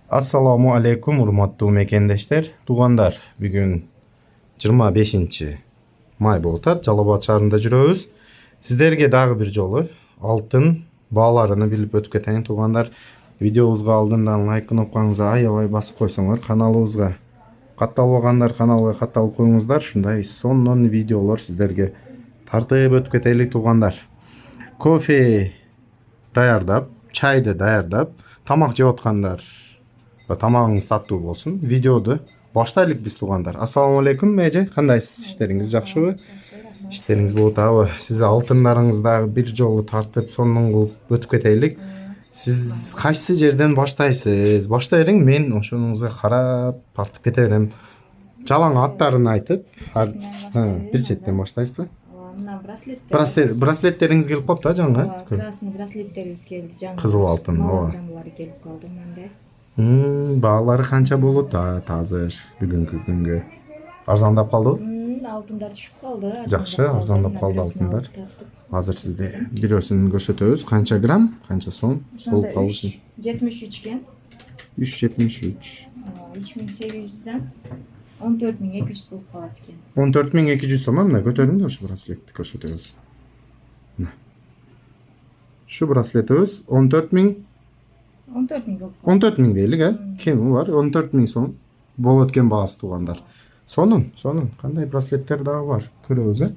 Assalamu alaikum urmatуу mekендештер, туугандар. Бүгүн 25-май болуп атат. Жалал Абад шаарында жүрөбүз. Сиздерге дагы бир жолу алтын бааларını билип өтүп кетейин, туугандар. Видеобузга алдындан лайк кнопкаңызды аябай басып койсоңор, каналыбызга катталбагандар каналга катталып коюңуздар. Ушундай сонун видеолор сиздерге тартып өтүп кетели, туугандар. Кофе даярдап, чайды даярдап, тамак жеп аткандар, тамагыңыз таттуу болсун. Видеоду баштайлык биз, туугандар. Ассаламу алейкум эже, кандайсыз? Иштериңиз жакшыбы? Иштериңиз болуп атабы? Сиз алтындарыңызды бир жолу тартып, сонун кылып өтүп кетейлик. Сиз кайсы жерден баштайсыз? Баштай бериң, мен ошоңузга карап тартып кете берем. Жалаң аттарын айтып, бир четтен баштайсызбы? Мына браслеттер. Браслеттериңиз келип калыпты, жаңы? Красный браслеттерибиз келди, жаңы. Кызыл алтын, ооба. Граммалары келип калды мындай. Баалары канча болот азыр бүгүнкү күнгө? Арзандап калдыбы? Алтындар түшүп калды. Жакшы, арзандап калды алтындар. Азыр сизде бирөөсүн көрсөтөбүз. Канча грамм, канча сом болуп калышы? 73 экен. 373. 3800дан 14200 болуп калат экен. 14200 сом, мына көтөрүңүз, ошо браслетти көрсөтөбүз. Мына. Şu браслетибиз 14000 болуп калат. 14000 дейлик, кеми бар? 14000 сом болот экен баасы, туугандар. Сонун. Кандай браслеттер дагы бар? Көрөбүз,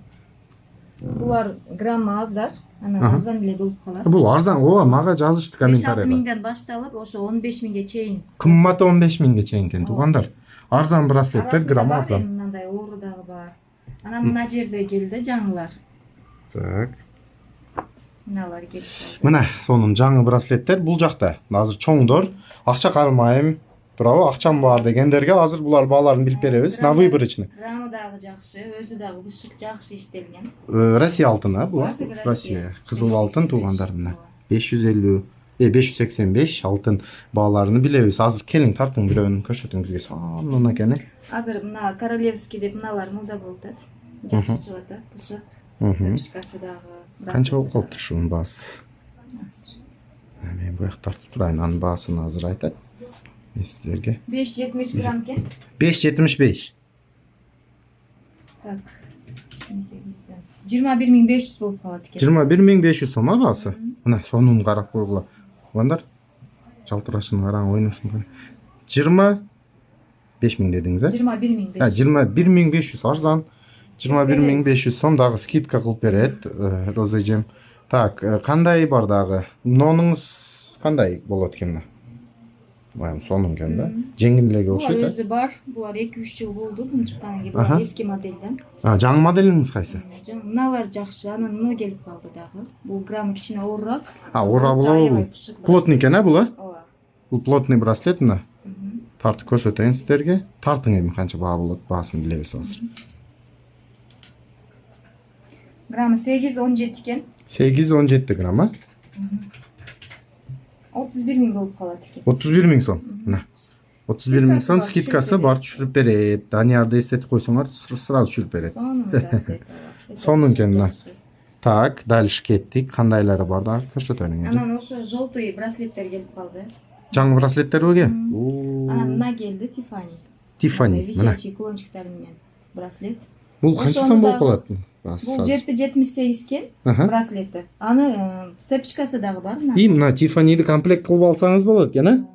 Булар граммы аздар. Анан арзан эле болуп калат. Бул арзан, ооба, мага жазышты комментарийга. 5-6000ден башталып, ошо 15000ге чейин. Кымматы 15000ге чейин экен, туугандар. Арзан браслеттер, граммы арзан. Мындай оору дагы бар. Анан мына жерде келди жаңылар. Так. Мыналар келип калды. Мына сонун жаңы браслеттер бул жакта. Азыр чоңдор, акча кармайм, турабы, акчам бар дегендерге азыр булар бааларын билип беребиз. На выборочный. Граммы дагы жакшы, өзү дагы бышык жакшы иштелген. Россия алтыны, булар. Россия. Кызыл алтын, туугандар, мына 550, 585 алтын бааларын билебиз. Азыр келиң тартың бирөөнү көрсөтүң бизге, сонун экен. Азыр мына королевский деп мыналар мода болуп атат. Жакшы чыгып атат, бышык. Цепочкасы дагы. Канча болуп калыптыр ушунун баасы? Мен буяк тартып турайын, анын баасын азыр айтат. Мен сиздерге 570 грамм экен. 575. Так. 21500 болуп калат экен. 21500 сом баасы. Мына сонун карап койгула. Туугандар, жалтырашын караң, ойношун. 25000 дедиңиз, 21500. 21500 арзан. 21500 сом дагы скидка кылып берет, Роза эжем. Так, кандай бар дагы? Нонуңуз кандай болот экен? Баягы сонун экен да. Жеңил эле окшойт. Булар өзү бар. Булар 2-3 жыл болду бун чыккандан кийин. Булар эски моделден. Жаңы моделиңиз кайсы? Мыналар жакшы, анан мына келип калды дагы. Бул граммы кичине оорураак. Оорураак. Плотный экен, була? Ооба. Бул плотный браслет мына. Тартып көрсөтөйүн сиздерге. Тартың эми канча баа болот, баасын билебиз азыр. Граммы 8-17 экен. 8-17 грамм, 31000 болуп калат экен. 31000 сом. Мына. 31000 сом скидкасы бар, түшүрүп берет. Даниярды эстетип койсоңор, сразу түшүрүп берет. Сонун браслет. Сонун экен мына. Так, дальше кеттик. Кандайлары бар дагы көрсөтөйүн. Анан ошо желтый браслеттер келип калды. Жаңы браслеттер беге? Анан мына келди Tiffany. Мына. Висячий кулончиктар менен браслет. Бул канча сом болуп калат? Бул 778 экен браслети. Аны цепочкасы дагы бар мына. Мына Tiffany'ди комплект кылып алсаңыз болот экен,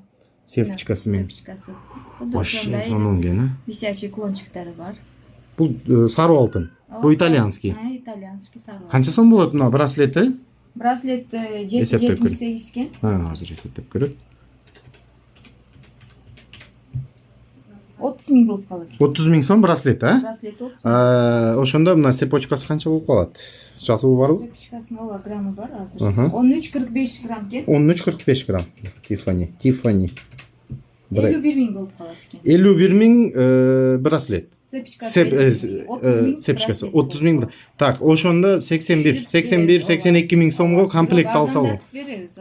Цепочкасы менен. Цепочкасы. Вообще сонун экен, Висячий кулончиктары бар. Бул сары алтын. Бул итальянский. Итальянский сары. Канча сом болот мына браслети? Браслет 778 экен. Азыр эсептеп көрөт. 30000 болуп калат. 30000 сом браслет, Браслет 30000. Ошондо мына цепочкасы канча болуп калат? Жазуу барбы? Цепочкасынын ооба граммы бар азыр. 13-45 грамм экен. 13-45 грамм. Tiffany. 51000 болуп калат экен. 51000 браслет. Цепочкасы 30000. Так, ошондо 81-82 миң сомго комплект алса болот.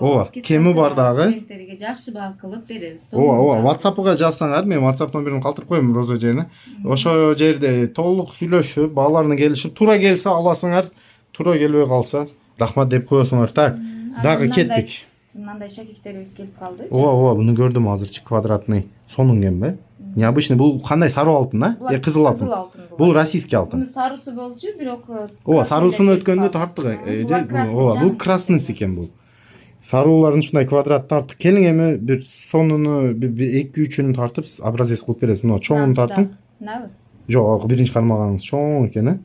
Ооба, кеми бар дагы. Клиенттерге жакшы баа кылып беребиз. Ооба, WhatsApp-га жазсаңар, мен WhatsApp номерин калтырып коем, Роза эжени. Ошо жерде толук сүйлөшүп, бааларны келишип, туура келсе аласыңар, туура келбей калса, рахмат деп коесуңар. Так, дагы кеттик. Мынандай шакектерибиз келип калды. Ооба, буну көрдүм азырчы квадратный. Сонун экен Необычный. Бул кандай сары алтын, а? Кызыл алтын. Кызыл алтын Бул российский алтын. Буну сарысы болчу, бирок Сарысын өткөндө тарттык. Бул красныйсы экен бул. Сарууларын ушундай квадрат тарттык. Келиң эми бир сонуну, бир 2-3-үн тартып образец кылып бересиз. Мына чоңун тартың. Мынабы? Жок, биринчи кармагаңыз чоң экен, а?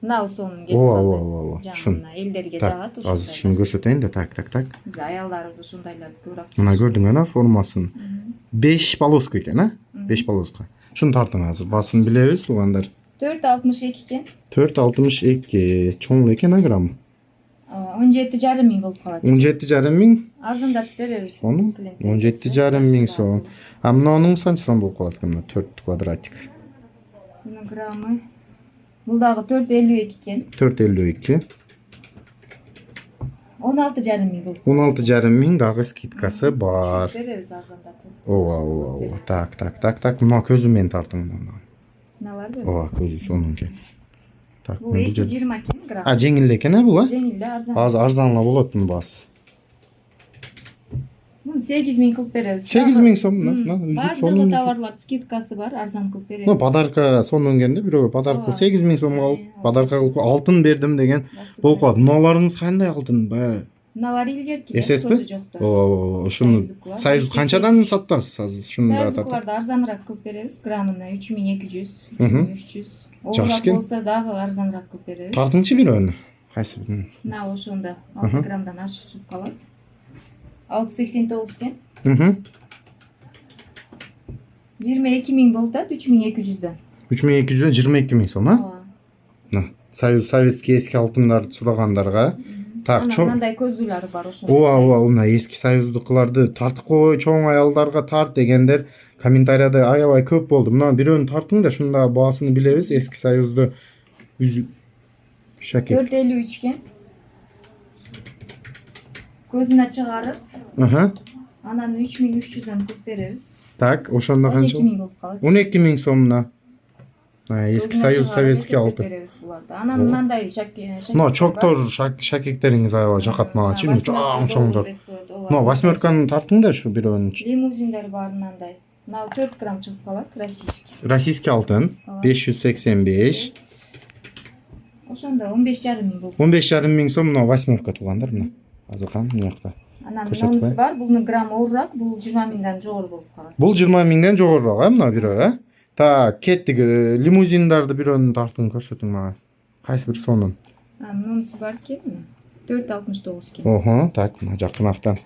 Мынабы сонун келип калды. Ушун. Элдерге жагат ушундай. Азыр шуну көрсөтөйүн да, так. Биз аялдарыбыз ушундайларды көбүрөөк. Мына көрдүң ана формасын. 5 полоска экен, а? 5 полоска. Шуну тартың азыр. Басын билебиз, туугандар. 4,62 экен. 4,62. Чоң экен, а грамм? 17,5 миң болуп калат. 17,5 миң? Арзандатып беребиз. 17,5 миң сом. А мынанын канча сом болуп калат экен? 4 квадратик. Мунун граммы. Бул дагы 4,52 экен. 4,52. 16,5 миң болуп. 16,5 миң дагы скидкасы бар. Беребиз арзандатып. Ооба. Так. Мына көзү менен тартың. Мыналарбы? Көзү сонун экен. Так, Бул 2,20 экен грамм. жеңил экен, бул, а? Жеңил эле, арзан. Азыр арзанга болот мун бас. Муну 8 миң кылып беребиз. 8 миң сом, мына үзүк Бардыгы сонун. товарлар скидкасы бар, арзан кылып беребиз. Ну, подарка сонун экен да, бирөөгө подарка 8 миң сомго алып, подарка кылып алтын бердим деген болуп калат. Мыналарыңыз кандай алтын? Мыналар илгерки, SSP? көзү жоктор. Ушуну Союз канчадан сатасыз азыр? Шуну Союздукларды арзаныраак кылып беребиз. Граммына 3200, 3300. Жакшы экен. Болсо дагы арзаныраак кылып беребиз. Тартыңчы бирөөнү. Кайсы бирин? Мына ошондо 6 граммдан ашык чыгып калат. 6,89 экен. 22 миң болуп атат, 3200дөн. 3200 22 миң сом, а? Союз советский эски алтындарды сурагандарга. Так, чоң. Мындай көзүлөр бар ошо. Мына эски союздукларды тартып кой, чоң аялдарга тарт дегендер комментарияда аябай көп болду. Мына бирөөнү тартың да, шунда баасын билебиз. Эски союзду үзүк шакек. 4,53 экен. Көзүнө чыгарып, анан 3300дөн кылып беребиз. Так, ошондо канча? 12 миң болуп калат. 12 миң сомуна. Эски союз советский алтын. Анан мындай шакек. Мына чоктор шакектериңиз аябай жакат мага. Чоңдор. Мына 8-каны тартың да ушу бирөөнү. Лимузиндер бар мындай. Мына 4 грамм чыгып калат, российский. Российский алтын 585. Ошондо 15,5 миң болуп. 15,5 миң сом мына 8-ка туугандар мына. Азыр кан мынакта. Анан мынысы бар, бунун граммы оорураак, бул 20 миңден жогору болуп калат. Бул 20 миңден жогорураак, мына бирөө, а? Так, кеттик. Лимузиндарды бирөөнү тартың, көрсөтүң мага. Кайсы бир сонун? Мунусу бар экен. 4,69 экен. Так, мына жакынактан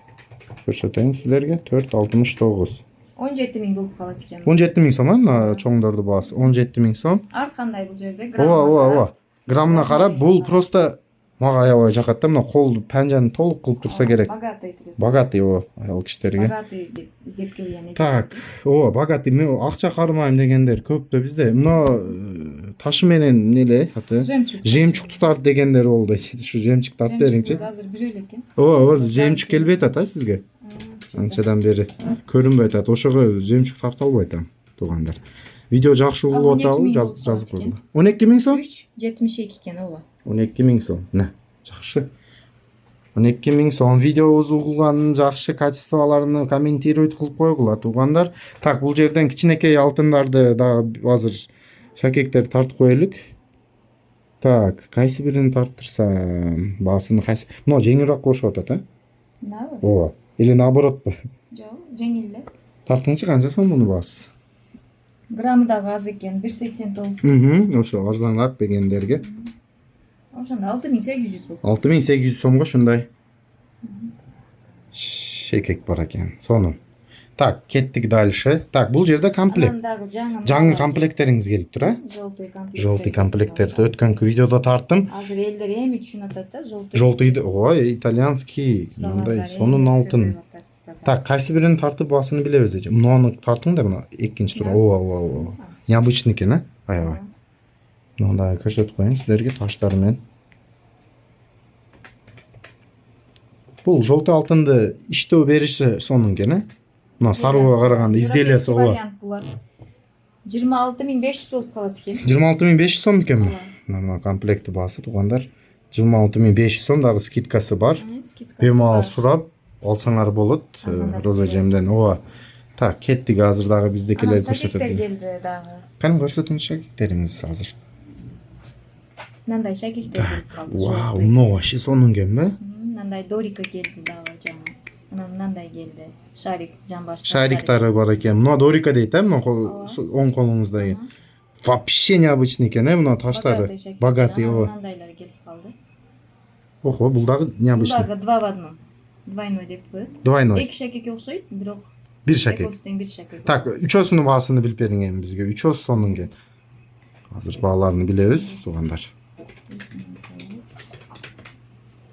көрсөтөйүн сиздерге. 4,69. 17 миң болуп калат экен. 17 миң сом, мына чоңдорду баасы. 17 миң сом. Ар кандай бул жерде Ооба. Граммына карап, бул просто мага аябай жакат да, мына колду панжаны толук кылып турса керек. Богатый турат. Богатый, аял кишилерге. Богатый деп издеп келген. Так, богатый, мен акча кармайм дегендер көп да бизде. Мына ташы менен эле, жемчуг тутат дегендер болду. Ушу жемчуг тартып бериңчи. Азыр бирөө эле экен. Ооба, жемчуг келбей атат, а сизге? Анчадан бери көрүнбөй атат. Ошого жемчуг тарта албай атам, туугандар. Видео жакшы угулуп атабы, жазып койгула. 12 миң сом? 3,72 экен, ооба. 12 миң сом. Жакшы. 12 миң сом. Видеобузду угулганын жакшы качестволорун комментировать кылып койгула, туугандар. Так, бул жерден кичинекей алтындарды дагы азыр шакектерди тартып коелук. Так, кайсы бирин тарттырсам? Баасыны кайсы? Мына жеңилирээк болушуп атат, а? Мынабы? Ооба. Или наоборотпу? Жок, жеңил эле. Тартыңчы канча сом муну баасы? Граммы дагы аз экен, 1,89. Ошо арзаныраак дегендерге. Ошондо 6,800 болуп. 6,800 сомго ушундай шекек бар экен. Сонун. Так, кеттик дальше. Так, бул жерде комплект. Жаңы комплекттериңиз келип тур, а? Желтый комплекттерди өткөнкү видеодо тарттым. Азыр элдер эми түшүнүп атат да, желтый. Желтыйды, итальянский, мындай сонун алтын. Так, кайсы бирин тартып баасыны билебиз. Мунуну тартың да, мына экинчи тур. Ооба. Необычный экен, а? Аябай. Мындай көрсөтүп коеюн силерге таштары менен. Бул желтый алтынды иштөө бериши сонун экен, а? Мына сарууга караганда изделиясы ооба. 26,500 болуп калат экен. 26,500 сом экен. Мына комплекти баасы туугандар. 26,500 сом дагы скидкасы бар. Бемал сурап алсаңар болот. Алсаңар Роза болот. жемден. Ооба. Так, кеттик азыр дагы биздекилер Шакектер көрсөтөт. келди дагы. Кане көрсөтүңүз шакектериңиз азыр. Мындай шакектер келип калды. Вау, мына вообще сонун экен. Мындай Дорика келди дагы жаңы. Анан мындай келди. Шарик жамбашта. Шариктары бар экен. Мына Дорика дейт, мына оң колуңуздагы. Вообще необычный экен, мына таштары. Богатый, ооба. Мындайлар келип калды. Ого, бул дагы Бул необычный. дагы два в одном. Двойной деп коет. Двойной. Эки шакекке окшойт, бирок Бир шакек. экосы тең бир шакек. Так, үчөөсүнүн баасыны билип бериң эми бизге. Үчөөсү сонун экен. Азыр бааларын билебиз, туугандар.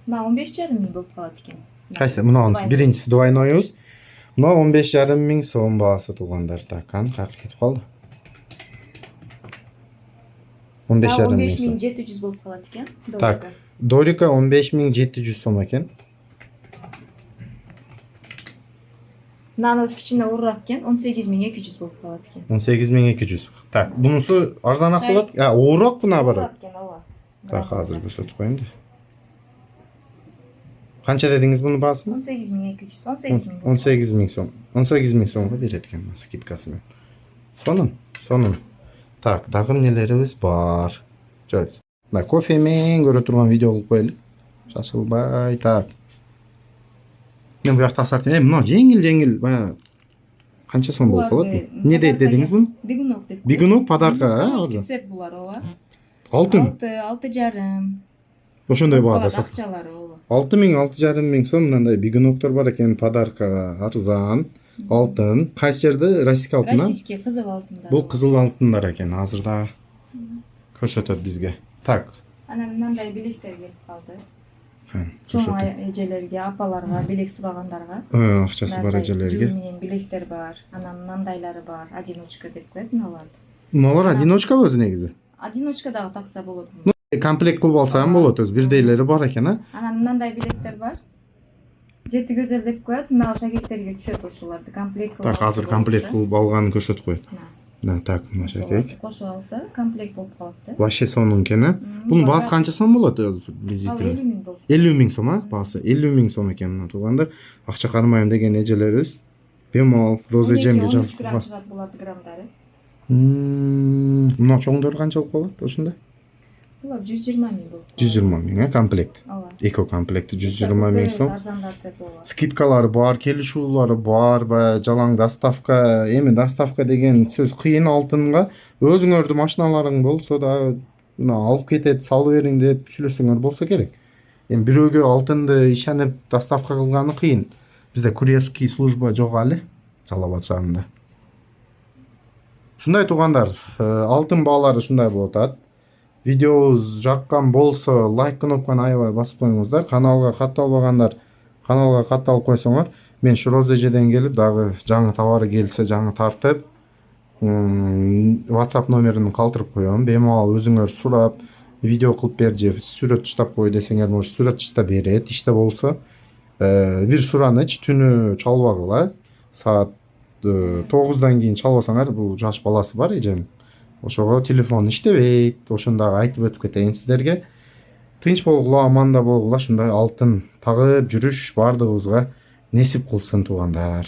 Мына 15,5 миң болуп калат экен. Кайсы? Мына биринчиси двойнойубуз. Мына 15,5 миң сом баасы туугандар. Так, кан кайыкка кетип калды. 15,5 миң сом. 15,700 болуп калат экен. Так, Дорика 15,700 сом экен. Нанос кичине уурураак экен, 18,200 болуп калат экен. 18,200. Так, бунусу арзанаак Шай- болот. Ооруак бuna бара. Уурураак экен, ооба. Так, азыр көрсөтүп коеюн да. Канча дедиңиз бунун баасын? 18,200. 18 миң. 18 миң сом. 18 миң сомго берет экен скидкасы менен. Сонун. Так, дагы эмнелерибиз бар. Жок. Мына кофе менен көрө турган видео кылып коелу. Шашылбай. Так. Мен буякта асартым. Мына жеңил баягы канча сом болуп калат? Не дейт дедиңиз буну? Бигунок деп. Бигунок подарка, Китсеп булар, ооба. Алтын. 6,5. Ошондой баада сат. Акчалары, ооба. 6 миң, 6,5 миң сом мындай бигуноктор бар экен, подаркага арзан. Алтын. Кайсы жерде? Российский алтын. Российский кызыл алтындар. Бул кызыл алтындар экен. Азыр да көрсөтөт бизге. Так. Анан мындай билектер келип калды. Чоң Көрсөтөт. эжелерге, апаларга, билек сурагандарга. Акчасы бар эжелерге. Менен билектер бар. Анан мындайлары бар. Одиночка деп коет мыналарды. Мыналар одиночка өзү негизи. Одиночка дагы такса болот. Комплект кылып алса ham болот өзү. Бирдейлери бар экен, а? Анан мындай билектер бар. Жети көзөл деп коет. Мына шакектерге түшөт ошолорду комплект кылып. Так, азыр комплект кылып алганын көрсөтүп коет. Мына так, мына шакек. Кошуп алса, комплект болуп калат да. Вообще сонун экен, а? Бунун баасы канча сом болот өзү приблизительно? 50 миң болуп. 50 миң сом, а? Баасы 50 миң сом экен мына туугандар. Акча кармайм деген эжелерибиз бемал роза жемге жазып грамм чыгат буларды граммдары. Мына чоңдору канча болуп калат ошондо? Булар 120 миң болуп. 120 миң, комплект. Ооба. Эко комплекти 120 миң сом. Арзандатып ооба. Скидкалары бар, келишүүлөрү бар, баягы жалаң доставка. Эми доставка деген сөз кыйын алтынга. Өзүңөрдүн машиналарың болсо да мына алып кетет, салып бериң деп сүйлөсөңөр болсо керек. Эми бирөөгө алтынды ишенип доставка кылганы кыйын. Бизде курьерский служба жок али Жалал Абад шаарында. Ушундай туугандар, алтын баалары ушундай болуп атат. Видеобуз жаккан болсо лайк кнопканы аябай басып коюңуздар. Каналга катталбагандар каналга катталып койсоңор, мен ушу Роза эжеден келип дагы жаңы товары келсе жаңы тартып, WhatsApp номерин калтырып коём. Бемал өзүңөр сурап, видео кылып бер же сүрөт таштап кой десеңер, может сүрөт таштап берет. Иште болсо, бир сураныч түнү чалбагыла. Саат 9-дан кийин чалбасаңар, бул жаш баласы бар эжем. Ошого телефон иштебейт. Ошондогу айтып өтүп кетейин сиздерге. Тынч болгула, аманда болгула, ушундай алтын тагып жүрүш бардыгыбызга несип кылсын туугандар.